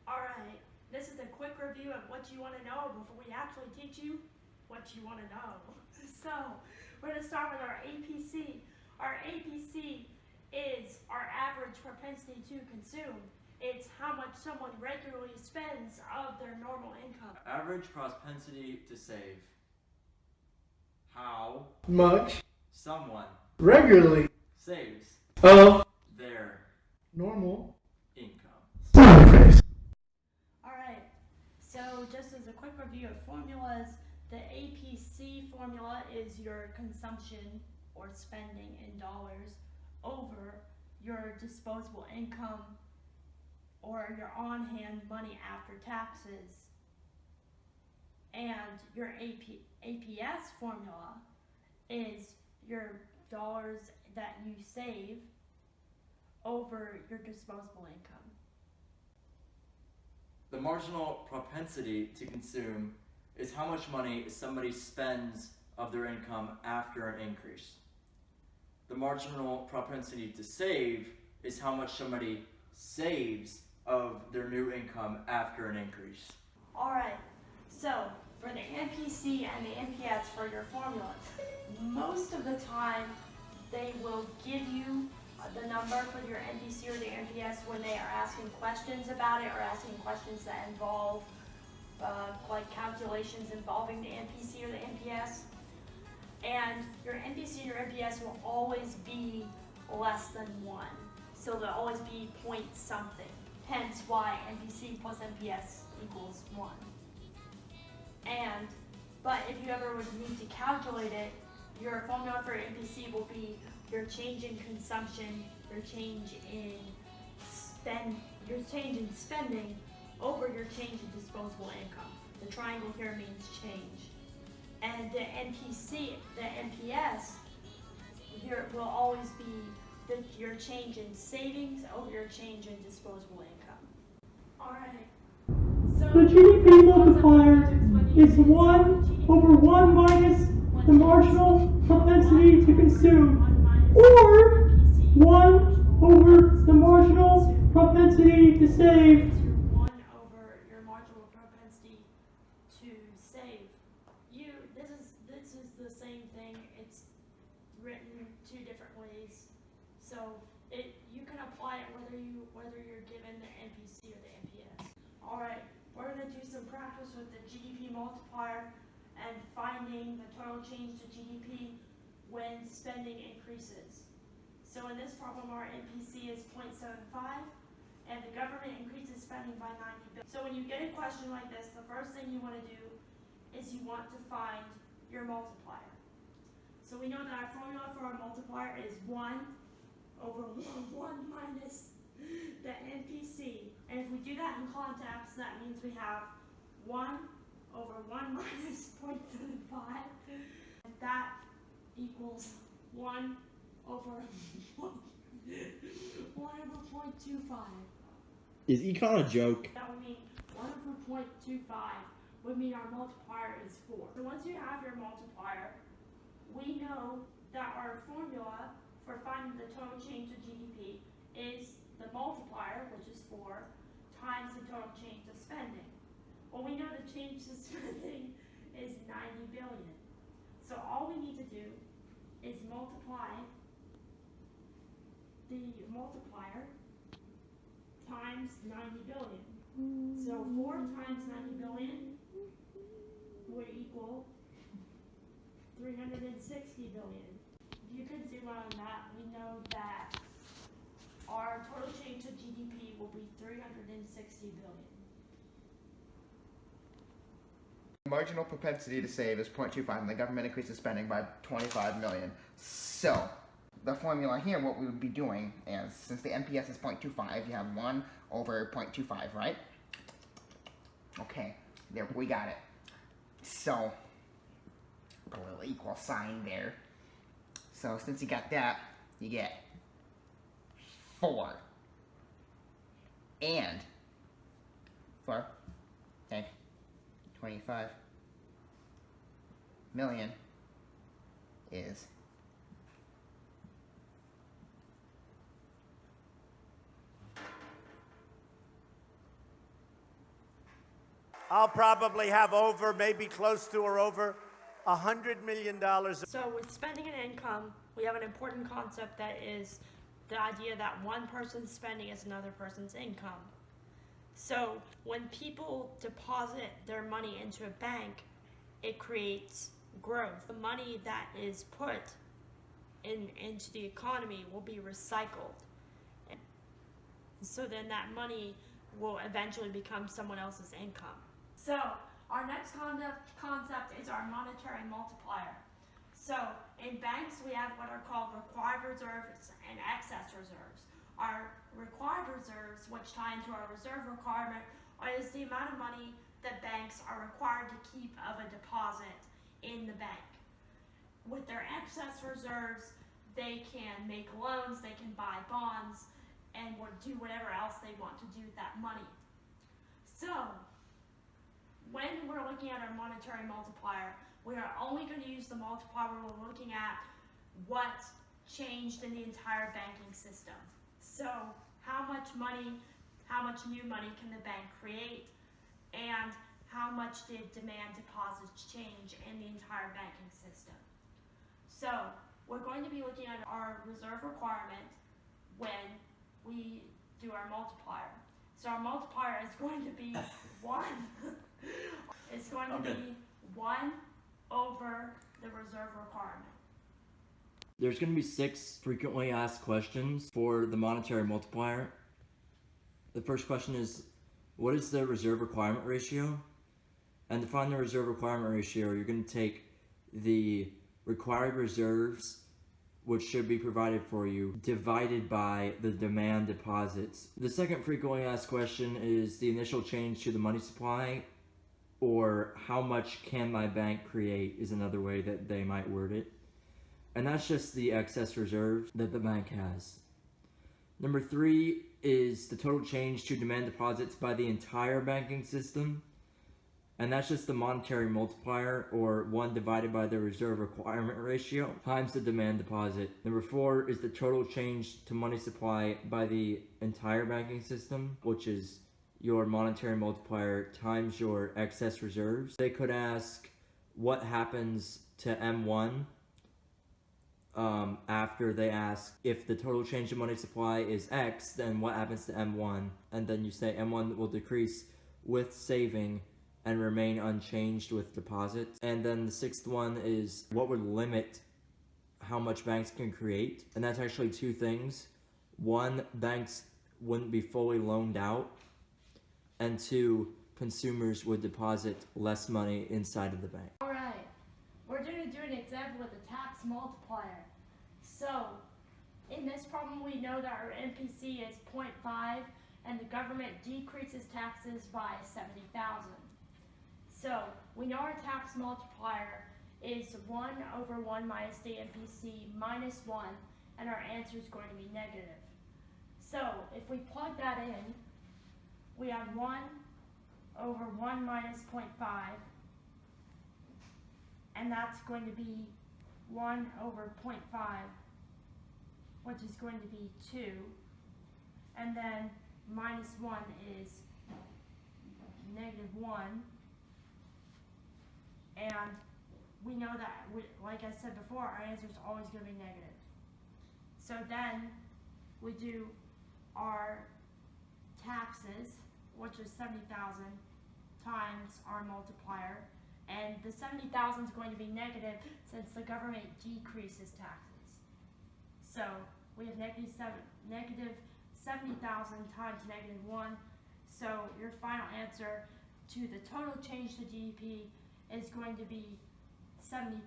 Alright, this is a quick review of what you want to know before we actually teach you what you want to know. So, we're going to start with our APC. Our APC is our average propensity to consume. It's how much someone regularly spends of their normal income. Average propensity to save. How much someone regularly saves of their normal income. smiley face. Alright, so just as a quick review of formulas, the APC formula is your consumption or spending in dollars over your disposable income or your on-hand money after taxes. And your APS formula is your dollars that you save over your disposable income. The marginal propensity to consume is how much money somebody spends of their income after an increase. The marginal propensity to save is how much somebody saves of their new income after an increase. Alright, so for the MPC and the MPS for your formulas, most of the time they will give you the number for your MPC or the MPS when they are asking questions about it or asking questions that involve like calculations involving the MPC or the MPS. And your MPC or your MPS will always be less than 1. So they'll always be point something. Hence why MPC plus MPS equals 1. But if you ever would need to calculate it, your formula for MPC will be your change in consumption, your change in spending over your change in disposable income. The triangle here means change. And the MPC, the MPS, will always be your change in savings over your change in disposable income. Alright. So The GDP multiplier is 1 over 1 minus the marginal propensity to consume, or 1 over the marginal propensity to save. 1 over your marginal propensity to save. This is the same thing. It's written 2 different ways. So you can apply it whether you're given the MPC or the MPS. Alright, we're going to do some practice with the GDP multiplier and finding the total change to GDP when spending increases. So in this problem, our MPC is 0.75 and the government increases spending by 90 billion. So when you get a question like this, the first thing you want to do is you want to find your multiplier. So we know that our formula for our multiplier is 1 over 1 minus the MPC. And if we do that in context, that means we have 1 over 1 minus 0.75. And that equals 1 over 1 over 0.25. Is econ a joke? That would mean 1 over 0.25 would mean our multiplier is 4. So once you have your multiplier, we know that our formula for finding the total change of GDP is the multiplier, which is 4, times the total change of spending. Well, we know the change to spending is 90 billion. So all we need to do is multiply the multiplier times 90 billion. So 4 times 90 billion would equal 360 billion. If you could zoom out on that, we know that our total change of GDP will be 360 billion. Marginal propensity to save is 0.25 and the government increases spending by 25 million. So, the formula here, what we would be doing is, since the MPS is 0.25, you have 1 over 0.25, right? Okay, there, we got it. So, put a little equal sign there. So, since you got that, you get 4. And 4, okay, 25 million is I'll probably have over, maybe close to or over $100 million. So with spending and income, we have an important concept that is the idea that one person's spending is another person's income. So when people deposit their money into a bank, it creates growth. The money that is put into the economy will be recycled. So then that money will eventually become someone else's income. So our next concept is our monetary multiplier. So in banks, we have what are called required reserves and excess reserves. Our required reserves, which tie into our reserve requirement, is the amount of money that banks are required to keep of a deposit in the bank. With their excess reserves, they can make loans, they can buy bonds, and do whatever else they want to do with that money. So when we're looking at our monetary multiplier, we are only going to use the multiplier when we're looking at what changed in the entire banking system. So how much money, how much new money can the bank create, and how much did demand deposits change in the entire banking system. So we're going to be looking at our reserve requirement when we do our multiplier. So our multiplier is going to be 1. It's going to be 1 over the reserve requirement. There's going to be 6 frequently asked questions for the monetary multiplier. The first question is, what is the reserve requirement ratio? And to find the reserve requirement ratio, you're going to take the required reserves, which should be provided for you, divided by the demand deposits. The second frequently asked question is the initial change to the money supply, or how much can my bank create is another way that they might word it. And that's just the excess reserves that the bank has. Number 3 is the total change to demand deposits by the entire banking system. And that's just the monetary multiplier, or 1 divided by the reserve requirement ratio times the demand deposit. Number 4 is the total change to money supply by the entire banking system, which is your monetary multiplier times your excess reserves. They could ask what happens to M1 after they ask if the total change in money supply is X, then what happens to M1? And then you say M1 will decrease with saving and remain unchanged with deposits. And then the 6th one is what would limit how much banks can create. And that's actually 2 things. 1, banks wouldn't be fully loaned out. And 2, consumers would deposit less money inside of the bank. Alright, we're going to do an example with a tax multiplier. So, in this problem we know that our MPC is 0.5 and the government decreases taxes by 70,000. So, we know our tax multiplier is 1 over 1 minus the MPC minus 1, and our answer is going to be negative. So, if we plug that in, we have 1 over 1 minus 0.5, and that's going to be 1 over 0.5, which is going to be 2, and then minus 1 is negative 1, and we know that, like I said before, our answer is always going to be negative. So then we do our taxes, which is 70,000 times our multiplier, and the 70,000 is going to be negative since the government decreases taxes. So we have negative 70,000 times negative 1. So your final answer to the total change to GDP is going to be $70,000.